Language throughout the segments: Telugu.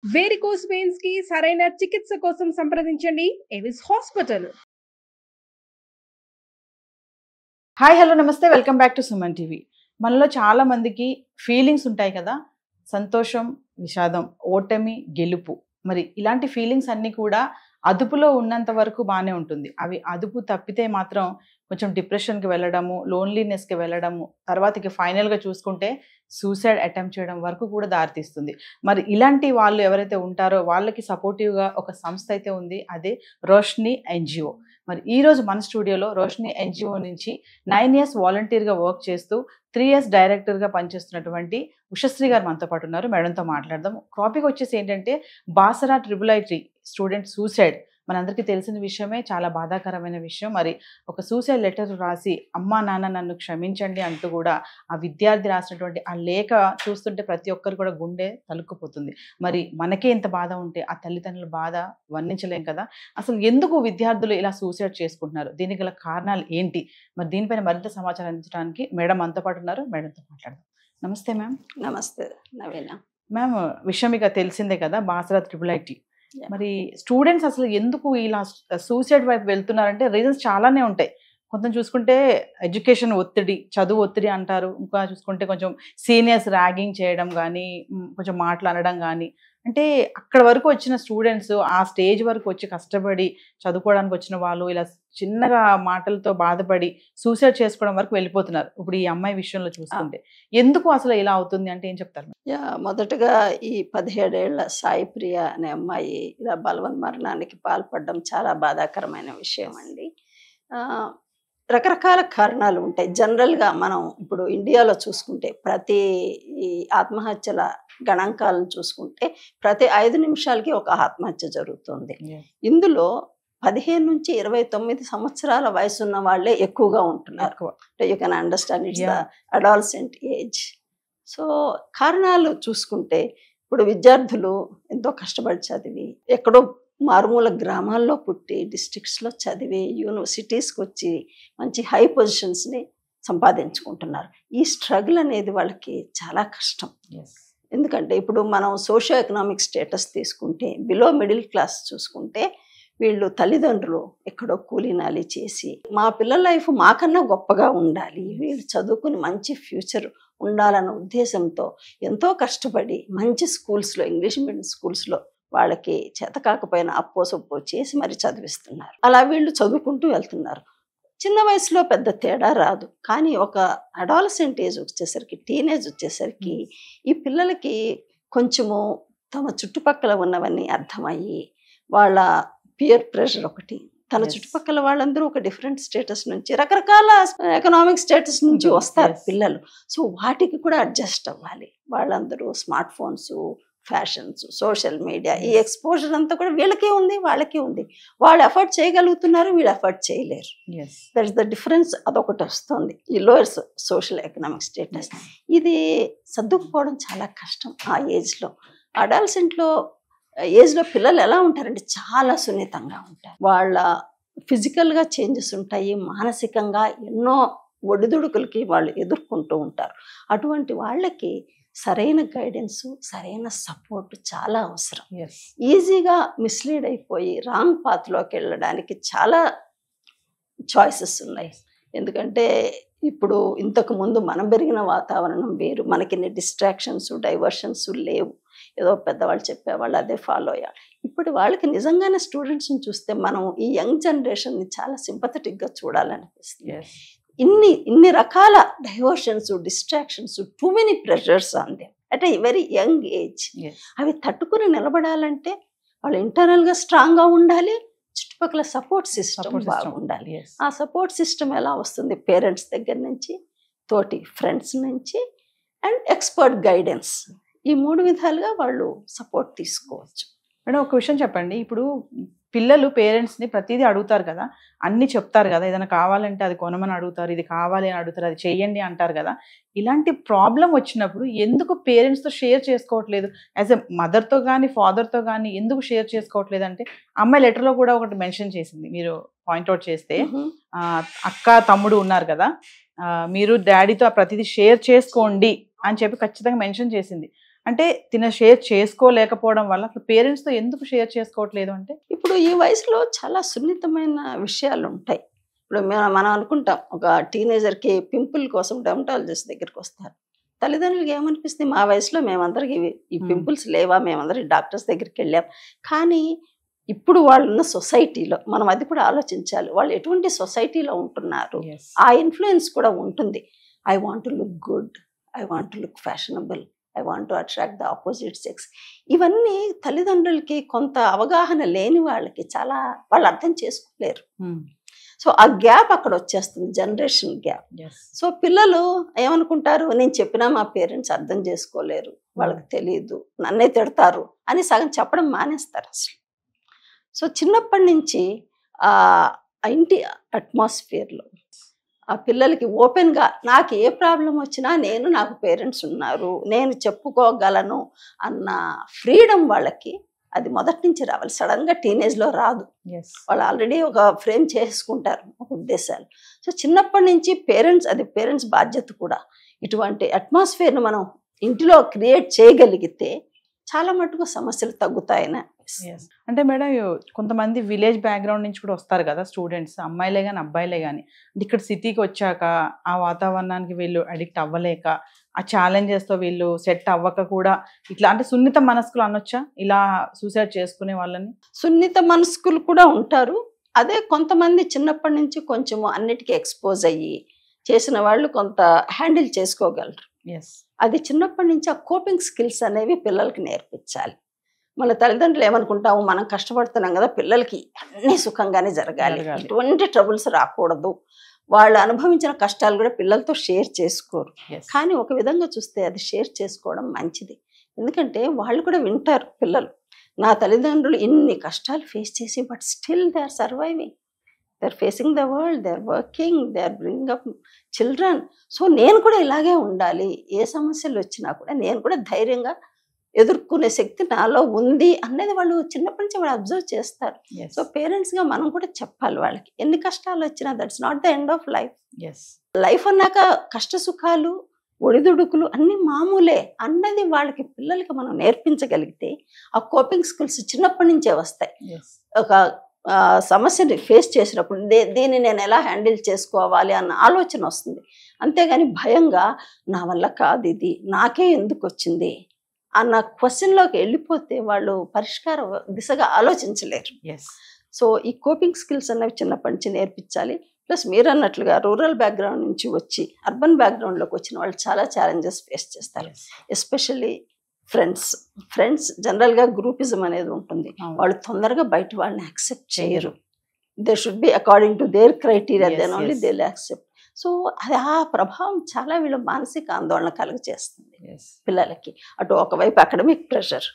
వేరికోస్ వెయిన్స్ కి సరైన చికిత్స కోసం సంప్రదించండి ఎవిస్ హాస్పిటల్. హాయ్ హలో నమస్తే, welcome back to Suman TV. మనలో చాలా మందికి ఫీలింగ్స్ ఉంటాయి కదా, సంతోషం, విషాదం, ఓటమి, గెలుపు. మరి ఇలాంటి ఫీలింగ్స్ అన్నీ కూడా అదుపులో ఉన్నంత వరకు బాగానే ఉంటుంది. అవి అదుపు తప్పితే మాత్రం కొంచెం డిప్రెషన్కి వెళ్ళడము, లోన్లీనెస్కి వెళ్ళడము, తర్వాతకి ఫైనల్గా చూసుకుంటే సూసైడ్ అటెంప్ట్ చేయడం వరకు కూడా దారితీస్తుంది. మరి ఇలాంటి వాళ్ళు ఎవరైతే ఉంటారో వాళ్ళకి సపోర్టివ్గా ఒక సంస్థ అయితే ఉంది, అదే రోష్ని ఎన్జిఓ. మరి ఈరోజు మన స్టూడియోలో రోష్ని ఎన్జిఓ నుంచి 9 years వాలంటీర్గా వర్క్ చేస్తూ 3 years డైరెక్టర్గా పనిచేస్తున్నటువంటి ఉషశ్రీ గారు మనతో పాటు ఉన్నారు. మేడంతో మాట్లాడదాం. టాపిక్ వచ్చేసి ఏంటంటే బాసరా IIIT స్టూడెంట్ సూసైడ్. మనందరికీ తెలిసిన విషయమే, చాలా బాధాకరమైన విషయం. మరి ఒక సూసైడ్ లెటర్ రాసి అమ్మా నాన్న నన్ను క్షమించండి అంటూ కూడా ఆ విద్యార్థి రాసినటువంటి ఆ లేఖ చూస్తుంటే ప్రతి ఒక్కరు కూడా గుండె తలుక్కుపోతుంది. మరి మనకే ఇంత బాధ ఉంటే ఆ తల్లిదండ్రుల బాధ వర్ణించలేం కదా. అసలు ఎందుకు విద్యార్థులు ఇలా సూసైడ్ చేసుకుంటున్నారు, దీనికి గల కారణాలు ఏంటి? మరి దీనిపైన మరింత సమాచారం అందించడానికి మేడం మనతో పాటు ఉన్నారు. మేడంతో మాట్లాడదాం. నమస్తే మ్యామ్. నమస్తే నవీన. మ్యామ్, విషయం ఇక తెలిసిందే కదా, బాసరా IIIT. మరి స్టూడెంట్స్ అసలు ఎందుకు ఇలా సూసైడ్ వైపు వెళ్తున్నారంటే రీజన్స్ చాలానే ఉంటాయి. కొంత చూసుకుంటే ఎడ్యుకేషన్ ఒత్తిడి, చదువు ఒత్తిడి అంటారు. ఇంకా చూసుకుంటే కొంచెం సీనియర్స్ ర్యాగింగ్ చేయడం కానీ, కొంచెం మాటలు అనడం కానీ, అంటే అక్కడ వరకు వచ్చిన స్టూడెంట్స్ ఆ స్టేజ్ వరకు వచ్చి కష్టపడి చదువుకోవడానికి వచ్చిన వాళ్ళు ఇలా చిన్నగా మాటలతో బాధపడి సూసైడ్ చేసుకోవడం వరకు వెళ్ళిపోతున్నారు. ఇప్పుడు ఈ అమ్మాయి విషయంలో చూసుకుంటే ఎందుకు అసలు ఇలా అవుతుంది అంటే ఏం చెప్తారు? మొదటగా ఈ 17 ఏళ్ల సాయి ప్రియ అనే అమ్మాయి ఇలా బలవన్ మరణానికి పాల్పడడం చాలా బాధాకరమైన విషయం అండి. రకరకాల కారణాలు ఉంటాయి. జనరల్గా మనం ఇప్పుడు ఇండియాలో చూసుకుంటే ప్రతి ఈ ఆత్మహత్యల గణాంకాలను చూసుకుంటే ప్రతి 5 నిమిషాలకి ఒక ఆత్మహత్య జరుగుతుంది. ఇందులో 15 నుంచి 29 సంవత్సరాల వయసున్న వాళ్ళే ఎక్కువగా ఉంటున్నారు. You can understand it's the adolescent age. So కారణాలు చూసుకుంటే ఇప్పుడు విద్యార్థులు ఎంతో కష్టపడి చదివి, ఎక్కడో మారుమూల గ్రామాల్లో పుట్టి, డిస్ట్రిక్ట్స్లో చదివి, యూనివర్సిటీస్కి వచ్చి మంచి హై పొజిషన్స్ని సంపాదించుకుంటున్నారు. ఈ స్ట్రగుల్ అనేది వాళ్ళకి చాలా కష్టం. ఎందుకంటే ఇప్పుడు మనం సోషియో ఎకనామిక్ స్టేటస్ తీసుకుంటే, బిలో మిడిల్ క్లాస్ చూసుకుంటే వీళ్ళు తల్లిదండ్రులు ఎక్కడో కూలీనాలి చేసి మా పిల్లల లైఫ్ మాకన్నా గొప్పగా ఉండాలి, వీళ్ళు చదువుకుని మంచి ఫ్యూచర్ ఉండాలన్న ఉద్దేశంతో ఎంతో కష్టపడి మంచి స్కూల్స్లో, ఇంగ్లీష్ మీడియం స్కూల్స్లో వాళ్ళకి చేత కాకపోయినా అప్పో సొప్పో చేసి మరి చదివిస్తున్నారు. అలా వీళ్ళు చదువుకుంటూ వెళ్తున్నారు. చిన్న వయసులో పెద్ద తేడా రాదు, కానీ ఒక అడాలసెంట్ ఏజ్ వచ్చేసరికి, టీనేజ్ వచ్చేసరికి ఈ పిల్లలకి కొంచెము తమ చుట్టుపక్కల ఉన్నవన్నీ అర్థమయ్యి, వాళ్ళ పియర్ ప్రెషర్ ఒకటి, తన చుట్టుపక్కల వాళ్ళందరూ ఒక డిఫరెంట్ స్టేటస్ నుంచి, రకరకాల ఎకనామిక్ స్టేటస్ నుంచి వస్తారు పిల్లలు. సో వాటికి కూడా అడ్జస్ట్ అవ్వాలి. వాళ్ళందరూ smart phones, fashions, social media, ఈ ఎక్స్పోజర్ అంతా కూడా వీళ్ళకే ఉంది, వాళ్ళకే ఉంది. వాళ్ళు ఎఫర్ట్ చేయగలుగుతున్నారు, వీళ్ళు ఎఫర్ట్ చేయలేరు. That is the difference. అదొకటి వస్తుంది ఈ లోయర్ సోషల్ ఎకనామిక్ స్టేటస్. ఇది సర్దుకుపోవడం చాలా కష్టం ఆ ఏజ్లో. అడాలసెంట్లో ఏజ్లో పిల్లలు ఎలా ఉంటారంటే చాలా సున్నితంగా ఉంటారు. వాళ్ళ ఫిజికల్గా చేంజెస్ ఉంటాయి, మానసికంగా ఎన్నో ఒడిదుడుకులకి వాళ్ళు ఎదుర్కొంటూ ఉంటారు. అటువంటి వాళ్ళకి సరైన గైడెన్స్, సరైన సపోర్ట్ చాలా అవసరం. ఈజీగా మిస్లీడ్ అయిపోయి రాంగ్ పాత్లోకి వెళ్ళడానికి చాలా చాయిసెస్ ఉన్నాయి. ఎందుకంటే ఇప్పుడు ఇంతకు ముందు మనం పెరిగిన వాతావరణం వేరు, మనకి డిస్ట్రాక్షన్స్, డైవర్షన్స్ లేవు. ఏదో పెద్దవాళ్ళు చెప్పేవాళ్ళు అదే ఫాలో అయ్యాలి. ఇప్పుడు వాళ్ళకి నిజంగానే స్టూడెంట్స్ని చూస్తే మనం ఈ యంగ్ జనరేషన్ని చాలా సింపథెటిక్గా చూడాలనిపిస్తుంది. ఇన్ని రకాల diversions, distractions, too many pressures on them at a very young age. అవి తట్టుకుని నిలబడాలంటే వాళ్ళు ఇంటర్నల్గా స్ట్రాంగ్గా ఉండాలి, చుట్టుపక్కల సపోర్ట్ సిస్టమ్ బాగుండాలి. ఆ సపోర్ట్ సిస్టమ్ ఎలా వస్తుంది? పేరెంట్స్ దగ్గర నుంచి, తోటి ఫ్రెండ్స్ నుంచి, అండ్ ఎక్స్పర్ట్ గైడెన్స్. ఈ 3 విధాలుగా వాళ్ళు సపోర్ట్ తీసుకోవచ్చు. మేడం, ఒక విషయం చెప్పండి. ఇప్పుడు పిల్లలు పేరెంట్స్ని ప్రతిదీ అడుగుతారు కదా, అన్నీ చెప్తారు కదా, ఏదైనా కావాలంటే అది కొనమని అడుగుతారు, ఇది కావాలి అని అడుగుతారు, అది చెయ్యండి అంటారు కదా. ఇలాంటి ప్రాబ్లం వచ్చినప్పుడు ఎందుకు పేరెంట్స్తో షేర్ చేసుకోవట్లేదు? యాజ్ ఎ మదర్తో కానీ ఫాదర్తో కానీ ఎందుకు షేర్ చేసుకోవట్లేదు అంటే, అమ్మాయి లెటర్లో కూడా ఒకటి మెన్షన్ చేసింది, మీరు పాయింట్అవుట్ చేస్తే, అక్క తమ్ముడు ఉన్నారు కదా, మీరు డాడీతో ప్రతిదీ షేర్ చేసుకోండి అని చెప్పి ఖచ్చితంగా మెన్షన్ చేసింది. అంటే తిన షేర్ చేసుకోలేకపోవడం వల్ల అసలు పేరెంట్స్ తో ఎందుకు షేర్ చేసుకోవట్లేదు అంటే? ఇప్పుడు ఈ వయసులో చాలా సున్నితమైన విషయాలు ఉంటాయి. ఇప్పుడు మనం అనుకుంటాం ఒక టీనేజర్కి పింపుల్ కోసం డెర్మటాలజిస్ట్ దగ్గరికి వస్తారు. తల్లిదండ్రులకి ఏమనిపిస్తుంది, మా వయసులో మేమందరికి ఈ పింపుల్స్ లేవా, మేమందరికి డాక్టర్స్ దగ్గరికి వెళ్ళాం. కానీ ఇప్పుడు వాళ్ళు ఉన్న సొసైటీలో మనం అది కూడా ఆలోచించాలి. వాళ్ళు ఎటువంటి సొసైటీలో ఉంటున్నారు, ఆ ఇన్ఫ్లుయెన్స్ కూడా ఉంటుంది. I want to look good, I want to look fashionable, I want to attract the opposite sex. ఇవన్నీ తల్లిదండ్రులకి కొంత అవగాహన లేని వాళ్ళకి చాలా వాళ్ళు అర్థం చేసుకోలేరు. సో ఆ గ్యాప్ అక్కడ వచ్చేస్తుంది, జనరేషన్ గ్యాప్. సో పిల్లలు ఏమనుకుంటారు, నేను చెప్పినా మా పేరెంట్స్ అర్థం చేసుకోలేరు, వాళ్ళకి తెలియదు, నన్నే తిడతారు అని సగం చెప్పడం మానేస్తారు అసలు. సో చిన్నప్పటి నుంచి ఆ ఇంటి అట్మాస్ఫియర్లో ఆ పిల్లలకి ఓపెన్గా నాకు ఏ ప్రాబ్లం వచ్చినా నాకు పేరెంట్స్ ఉన్నారు, నేను చెప్పుకోగలను అన్న ఫ్రీడమ్ వాళ్ళకి అది మొదటి నుంచి రావాలి. సడన్గా టీనేజ్లో రాదు. వాళ్ళు ఆల్రెడీ ఒక ఫ్రేమ్ చేసుకుంటారు ఒక ఉద్దేశాలు. సో చిన్నప్పటి నుంచి పేరెంట్స్ బాధ్యత కూడా. ఇటువంటి అట్మాస్ఫియర్ను మనం ఇంటిలో క్రియేట్ చేయగలిగితే చాలా మటుకు సమస్యలు తగ్గుతాయని. అంటే మేడం కొంతమంది విలేజ్ బ్యాక్గ్రౌండ్ నుంచి కూడా వస్తారు కదా స్టూడెంట్స్, అమ్మాయిలే కానీ అబ్బాయిలే కానీ. అంటే ఇక్కడ సిటీకి వచ్చాక ఆ వాతావరణానికి వీళ్ళు అడిక్ట్ అవ్వలేక, ఆ ఛాలెంజెస్తో వీళ్ళు సెట్ అవ్వక కూడా ఇట్లా అంటే సున్నిత మనస్కులు అనొచ్చా ఇలా సూసైడ్ చేసుకునే వాళ్ళని? సున్నిత మనస్కులు కూడా ఉంటారు. అదే కొంతమంది చిన్నప్పటి నుంచి కొంచెం అన్నిటికీ ఎక్స్పోజ్ అయ్యి చేసిన వాళ్ళు కొంత హ్యాండిల్ చేసుకోగలరు. అది చిన్నప్పటి నుంచి ఆ కోపింగ్ స్కిల్స్ అనేవి పిల్లలకి నేర్పించాలి. మన తల్లిదండ్రులు ఏమనుకుంటాము, మనం కష్టపడుతున్నాం కదా, పిల్లలకి అన్నీ సుఖంగానే జరగాలి, ఎటువంటి ట్రబుల్స్ రాకూడదు, వాళ్ళు అనుభవించిన కష్టాలు కూడా పిల్లలతో షేర్ చేసుకోరు. కానీ ఒక విధంగా చూస్తే అది షేర్ చేసుకోవడం మంచిది. ఎందుకంటే వాళ్ళు కూడా వింటారు పిల్లలు, నా తల్లిదండ్రులు ఇన్ని కష్టాలు ఫేస్ చేసి but still they are surviving, they are facing the world, they are working, they are bringing up children. So నేను కూడా ఇలాగే ఉండాలి, ఏ సమస్యలు వచ్చినా కూడా నేను కూడా ధైర్యంగా ఎదుర్కొనే శక్తి నాలో ఉంది అనేది వాళ్ళు చిన్నప్పటి నుంచి వాళ్ళు అబ్జర్వ్ చేస్తారు. సో పేరెంట్స్గా మనం కూడా చెప్పాలి వాళ్ళకి, ఎన్ని కష్టాలు వచ్చినా that's not the end of life. Life అన్నాక కష్ట సుఖాలు ఒడిదుడుకులు అన్ని మామూలే అన్నది వాళ్ళకి పిల్లలకి మనం నేర్పించగలిగితే ఆ కోపింగ్ స్కిల్స్ చిన్నప్పటి నుంచే వస్తాయి. ఒక సమస్యని ఫేస్ చేసినప్పుడు దీన్ని నేను ఎలా హ్యాండిల్ చేసుకోవాలి అన్న ఆలోచన వస్తుంది. అంతేగాని భయంగా నా వల్ల కాదు, ఇది నాకే ఎందుకు వచ్చింది అన్న క్వశ్చన్లోకి వెళ్ళిపోతే వాళ్ళు పరిష్కార దిశగా ఆలోచించలేరు. సో ఈ కోపింగ్ స్కిల్స్ అన్నవి చిన్నప్పటి నుంచి నేర్పించాలి. ప్లస్ మీరు అన్నట్లుగా రూరల్ బ్యాక్గ్రౌండ్ నుంచి వచ్చి అర్బన్ బ్యాక్గ్రౌండ్లోకి వచ్చిన వాళ్ళు చాలా ఛాలెంజెస్ ఫేస్ చేస్తారు. ఎస్పెషల్లీ ఫ్రెండ్స్ జనరల్గా గ్రూపిజం అనేది ఉంటుంది. వాళ్ళు తొందరగా బయట వాళ్ళని యాక్సెప్ట్ చేయరు. They should be according to their criteria, then only they will accept. So అది ఆ ప్రభావం చాలా వీళ్ళ మానసిక ఆందోళన కలుగజేస్తుంది పిల్లలకి. అటు ఒకవైపు అకాడమిక్ ప్రెషర్,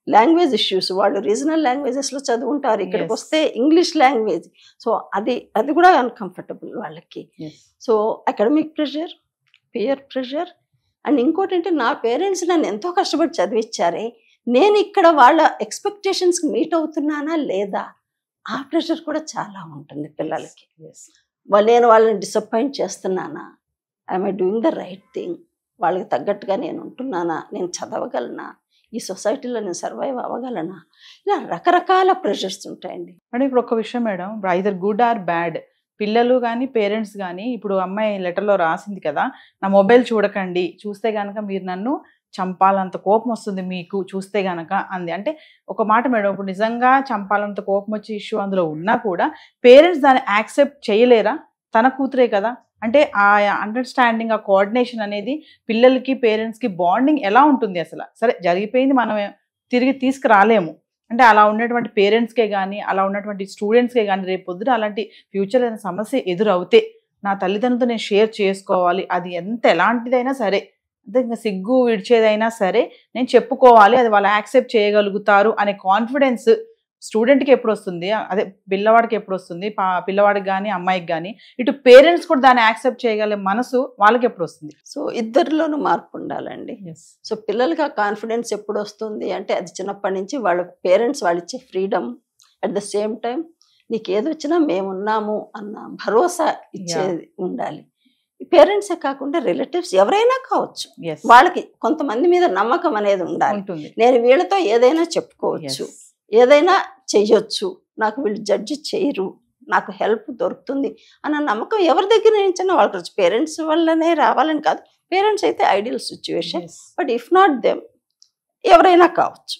లాంగ్వేజ్ ఇష్యూస్, వాళ్ళు రీజనల్ లాంగ్వేజెస్లో చదువుకుంటారు, ఇక్కడికి వస్తే ఇంగ్లీష్ లాంగ్వేజ్. సో అది కూడా అన్కంఫర్టబుల్ వాళ్ళకి. So academic pressure, peer pressure, and ఇంకోటి అంటే నా పేరెంట్స్ నన్ను ఎంతో కష్టపడి చదివించారే, నేను ఇక్కడ వాళ్ళ ఎక్స్పెక్టేషన్స్కి మీట్ అవుతున్నానా లేదా, ఆ ప్రెషర్ కూడా చాలా ఉంటుంది పిల్లలకి. నేను వాళ్ళని డిసప్పాయింట్ చేస్తున్నానా, I'm I doing the right thing, వాళ్ళకి తగ్గట్టుగా నేను ఉంటున్నానా, నేను చదవగలనా, ఈ సొసైటీలో నేను సర్వైవ్ అవ్వగలనా, ఇలా రకరకాల ప్రెషర్స్ ఉంటాయండి. అంటే ఇప్పుడు ఒక విషయం madam, either good or bad, పిల్లలు కానీ పేరెంట్స్ కానీ ఇప్పుడు అమ్మాయి లెటర్లో రాసింది కదా, నా మొబైల్ చూడకండి, చూస్తే కనుక మీరు నన్ను చంపాలంత కోపం వస్తుంది మీకు చూస్తే గనక అంది. అంటే ఒక మాట మేడం, ఇప్పుడు నిజంగా చంపాలంత కోపం వచ్చే ఇష్యూ అందులో ఉన్నా కూడా పేరెంట్స్ దాన్ని యాక్సెప్ట్ చేయలేరా? తన కూతురే కదా. అంటే ఆ అండర్స్టాండింగ్, ఆ కోఆర్డినేషన్ అనేది పిల్లలకి పేరెంట్స్కి బాండింగ్ ఎలా ఉంటుంది అసలు? సరే జరిగిపోయింది, మనం తిరిగి తీసుకురాలేము. అంటే అలా ఉన్నటువంటి పేరెంట్స్కే కానీ అలా ఉన్నటువంటి స్టూడెంట్స్కే కానీ రేపు పొద్దున అలాంటి ఫ్యూచర్ అనే సమస్య ఎదురవుతే నా తల్లిదండ్రులతో నేను షేర్ చేసుకోవాలి, అది ఎలాంటిదైనా సరే, అంటే ఇంకా సిగ్గు విడిచేదైనా సరే నేను చెప్పుకోవాలి, అది వాళ్ళు యాక్సెప్ట్ చేయగలుగుతారు అనే కాన్ఫిడెన్స్ స్టూడెంట్కి ఎప్పుడు వస్తుంది, అదే పిల్లవాడికి ఎప్పుడు వస్తుంది, పిల్లవాడికి కానీ అమ్మాయికి కానీ, ఇటు పేరెంట్స్ కూడా దాన్ని యాక్సెప్ట్ చేయగల మనసు వాళ్ళకి ఎప్పుడు వస్తుంది? సో ఇద్దరిలోనూ మార్పు ఉండాలండి. సో పిల్లలకి ఆ కాన్ఫిడెన్స్ ఎప్పుడు వస్తుంది అంటే అది చిన్నప్పటి నుంచి వాళ్ళ పేరెంట్స్ వాళ్ళు ఇచ్చే freedom, at the same time నీకు ఏదొచ్చినా మేమున్నాము అన్న భరోసా ఇచ్చేది ఉండాలి. పేరెంట్సే కాకుండా రిలేటివ్స్ ఎవరైనా కావచ్చు, వాళ్ళకి కొంతమంది మీద నమ్మకం అనేది ఉండాలి. నేను వీళ్ళతో ఏదైనా చెప్పుకోవచ్చు, ఏదైనా చెయ్యొచ్చు, నాకు వీళ్ళు జడ్జి చేయరు, నాకు హెల్ప్ దొరుకుతుంది అన్న నమ్మకం ఎవరి దగ్గర నుంచైనా వాళ్ళకి పేరెంట్స్ వల్లనే రావాలని కాదు. పేరెంట్స్ అయితే ideal situation, but if not them ఎవరైనా కావచ్చు.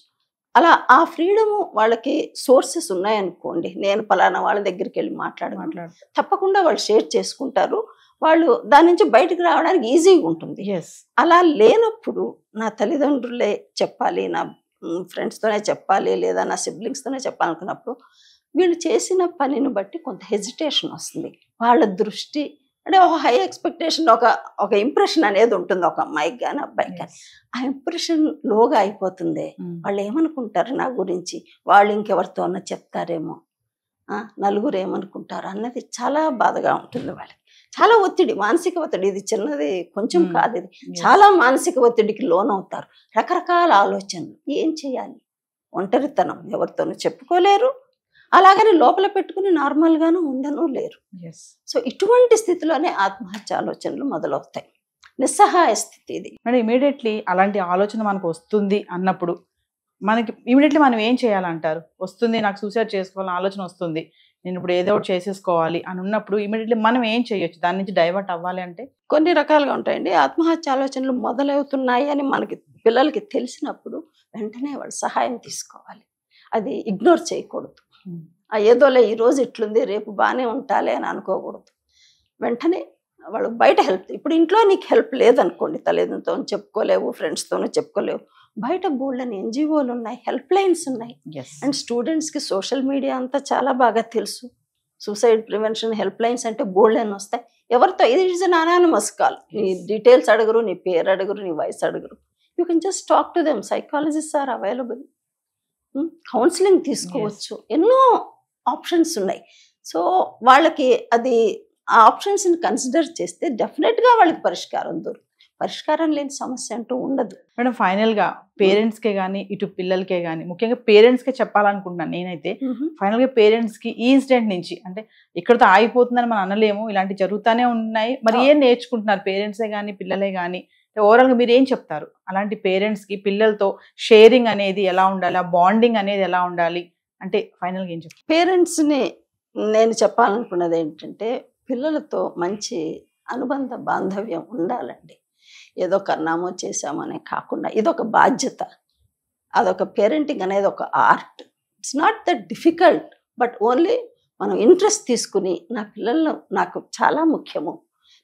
అలా ఆ ఫ్రీడము వాళ్ళకి సోర్సెస్ ఉన్నాయనుకోండి, నేను పలానా వాళ్ళ దగ్గరికి వెళ్ళి మాట్లాడు తప్పకుండా వాళ్ళు షేర్ చేసుకుంటారు. వాళ్ళు దాని నుంచి బయటకు రావడానికి ఈజీగా ఉంటుంది. అలా లేనప్పుడు నా తల్లిదండ్రులే చెప్పాలి, నా ఫ్రెండ్స్తోనే చెప్పాలి, లేదా నా సిబ్లింగ్స్తోనే చెప్పాలనుకున్నప్పుడు వీళ్ళు చేసిన పనిని బట్టి కొంత హెజిటేషన్ వస్తుంది. వాళ్ళ దృష్టి అంటే ఒక హై ఎక్స్పెక్టేషన్, ఒక ఇంప్రెషన్ అనేది ఉంటుంది ఒక అమ్మాయికి కానీ అబ్బాయికి కానీ. ఆ ఇంప్రెషన్ లోగా అయిపోతుంది. వాళ్ళు ఏమనుకుంటారు నా గురించి, వాళ్ళు ఇంకెవరితోనో చెప్తారేమో, నలుగురు ఏమనుకుంటారు అన్నది చాలా బాధగా ఉంటుంది వాళ్ళకి. చాలా ఒత్తిడి, మానసిక ఒత్తిడి, ఇది చిన్నది కొంచెం కాదు, ఇది చాలా మానసిక ఒత్తిడికి లోనవుతారు. రకరకాల ఆలోచనలు, ఏం చేయాలి, ఒంటరితనం, ఎవరితోనూ చెప్పుకోలేరు, అలాగని లోపల పెట్టుకుని నార్మల్గాను ఉండను లేరు. సో ఇటువంటి స్థితిలోనే ఆత్మహత్య ఆలోచనలు మొదలవుతాయి. నిస్సహాయ స్థితి ఇది. మేడం ఇమీడియట్లీ అలాంటి ఆలోచన మనకు వస్తుంది అన్నప్పుడు మనకి ఇమీడియట్లీ మనం ఏం చేయాలంటారు? వస్తుంది, నాకు సూసైడ్ చేసుకోవాలని ఆలోచన వస్తుంది, నేను ఇప్పుడు ఏదో ఒకటి చేసేసుకోవాలి అని ఉన్నప్పుడు ఇమీడియట్లీ మనం ఏం చేయొచ్చు? దాని నుంచి డైవర్ట్ అవ్వాలి అంటే కొన్ని రకాలుగా ఉంటాయండి. ఆత్మహత్య ఆలోచనలు మొదలవుతున్నాయి అని మనకి పిల్లలకి తెలిసినప్పుడు వెంటనే వాళ్ళు సహాయం తీసుకోవాలి, అది ఇగ్నోర్ చేయకూడదు. ఏదోలే ఈరోజు ఇట్లుంది, రేపు బాగానే ఉంటాలే అని అనుకోకూడదు. వెంటనే వాళ్ళు బయట హెల్ప్, ఇప్పుడు ఇంట్లో నీకు హెల్ప్ లేదనుకోండి, తల్లిదండ్రులతో చెప్పుకోలేవు, ఫ్రెండ్స్తోనూ చెప్పుకోలేవు, బయట బోల్డని ఎన్జిఓలు ఉన్నాయి, హెల్ప్ లైన్స్ ఉన్నాయి. అండ్ స్టూడెంట్స్కి సోషల్ మీడియా అంతా చాలా బాగా తెలుసు. సూసైడ్ ప్రివెన్షన్ హెల్ప్ లైన్స్ అంటే బోల్డని వస్తాయి. ఎవరితో, ఇది ఈజ్ అన్ అనానిమస్ కాల్, నీ డీటెయిల్స్ అడగరు, నీ పేరు అడగరు, నీ వయసు అడగరు. You can just talk to them. Psychologist or available, counselling తీసుకోవచ్చు, ఎన్నో ఆప్షన్స్ ఉన్నాయి. సో వాళ్ళకి అది ఆ ఆప్షన్స్ని కన్సిడర్ చేస్తే డెఫినెట్గా వాళ్ళకి పరిష్కారం దొరుకుతుంది. పరిష్కారం లేని సమస్య అంటూ ఉండదు. మేడం ఫైనల్గా పేరెంట్స్కే కానీ ఇటు పిల్లలకే కానీ, ముఖ్యంగా పేరెంట్స్కే చెప్పాలనుకుంటున్నాను నేనైతే. ఫైనల్గా పేరెంట్స్కి ఈ ఇన్సిడెంట్ నుంచి, అంటే ఇక్కడతో ఆగిపోతుందని మనం అనలేము, ఇలాంటి జరుగుతూనే ఉన్నాయి. మరి ఏం నేర్చుకుంటున్నారు పేరెంట్సే కానీ పిల్లలే కానీ? ఓవరాల్గా మీరు ఏం చెప్తారు అలాంటి పేరెంట్స్కి? పిల్లలతో షేరింగ్ అనేది ఎలా ఉండాలి, ఆ బాండింగ్ అనేది ఎలా ఉండాలి అంటే ఫైనల్గా ఏం చెప్తారు? పేరెంట్స్ని నేను చెప్పాలనుకున్నది ఏంటంటే, పిల్లలతో మంచి అనుబంధ బాంధవ్యం ఉండాలండి. ఏదో కన్నామో చేసామనే కాకుండా ఇదొక బాధ్యత, అదొక పేరెంటింగ్ అనేది ఒక art. It's not that difficult, but only మనం ఇంట్రెస్ట్ తీసుకుని నా పిల్లలు నాకు చాలా ముఖ్యము,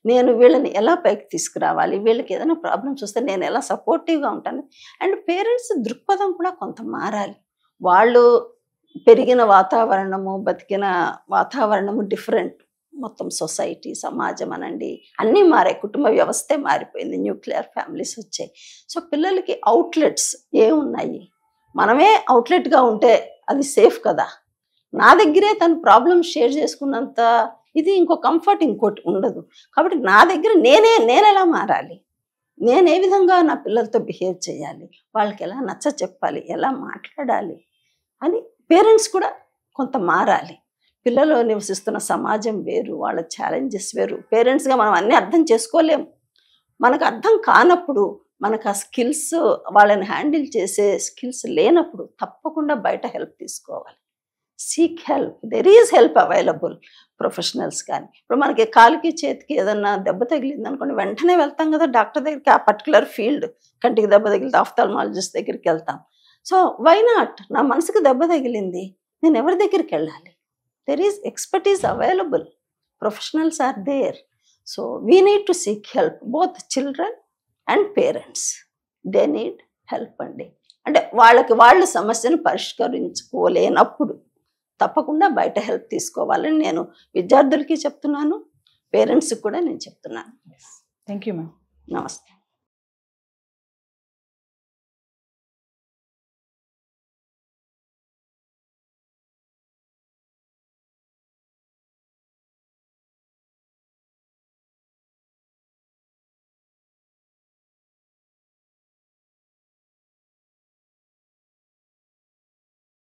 నేను వీళ్ళని ఎలా పైకి తీసుకురావాలి, వీళ్ళకి ఏదైనా ప్రాబ్లమ్స్ వస్తే నేను ఎలా సపోర్టివ్గా ఉంటాను. అండ్ పేరెంట్స్ దృక్పథం కూడా కొంత మారాలి. వాళ్ళు పెరిగిన వాతావరణము, బతికిన వాతావరణము డిఫరెంట్. మొత్తం సొసైటీ, సమాజం అనండి, అన్నీ మారాయి, కుటుంబ వ్యవస్థే మారిపోయింది, న్యూక్లియర్ ఫ్యామిలీస్ వచ్చాయి. సో పిల్లలకి అవుట్లెట్స్ ఏమున్నాయి, మనమే అవుట్లెట్గా ఉంటే అది సేఫ్ కదా. నా దగ్గరే తను ప్రాబ్లమ్ షేర్ చేసుకున్నంత ఇది ఇంకో కంఫర్ట్ ఇంకోటి ఉండదు. కాబట్టి నా దగ్గర నేను ఎలా మారాలి, నేను ఏ విధంగా నా పిల్లలతో బిహేవ్ చేయాలి, వాళ్ళకి ఎలా నచ్చ చెప్పాలి, ఎలా మాట్లాడాలి అని పేరెంట్స్ కూడా కొంత మారాలి. పిల్లలు నివసిస్తున్న సమాజం వేరు, వాళ్ళ ఛాలెంజెస్ వేరు. పేరెంట్స్గా మనం అన్నీ అర్థం చేసుకోలేము. మనకు అర్థం కానప్పుడు, మనకు ఆ స్కిల్స్, వాళ్ళని హ్యాండిల్ చేసే స్కిల్స్ లేనప్పుడు తప్పకుండా బయట హెల్ప్ తీసుకోవాలి. Seek help, there is help available. Professionals కానీ, ఇప్పుడు మనకి కాలుకి చేతికి ఏదన్నా దెబ్బ తగిలింది అనుకోండి, వెంటనే వెళ్తాం కదా డాక్టర్ దగ్గరికి. ఆ పర్టికులర్ ఫీల్డ్, కంటికి దెబ్బ తగిలితే ఆఫ్థాల్మాలజిస్ట్ దగ్గరికి వెళ్తాం. సో వై నాట్, నా మనసుకి దెబ్బ తగిలింది, నేను ఎవరి దగ్గరికి వెళ్ళాలి? There is expertise available, professionals are there. So we need to seek help, both children and parents, they need help అండి. అంటే వాళ్ళు సమస్యను పరిష్కరించుకోలేనప్పుడు తప్పకుండా బయట హెల్ప్ తీసుకోవాలని నేను విద్యార్థులకి చెప్తున్నాను, పేరెంట్స్కి కూడా నేను చెప్తున్నాను. Thank you ma'am. నమస్తే.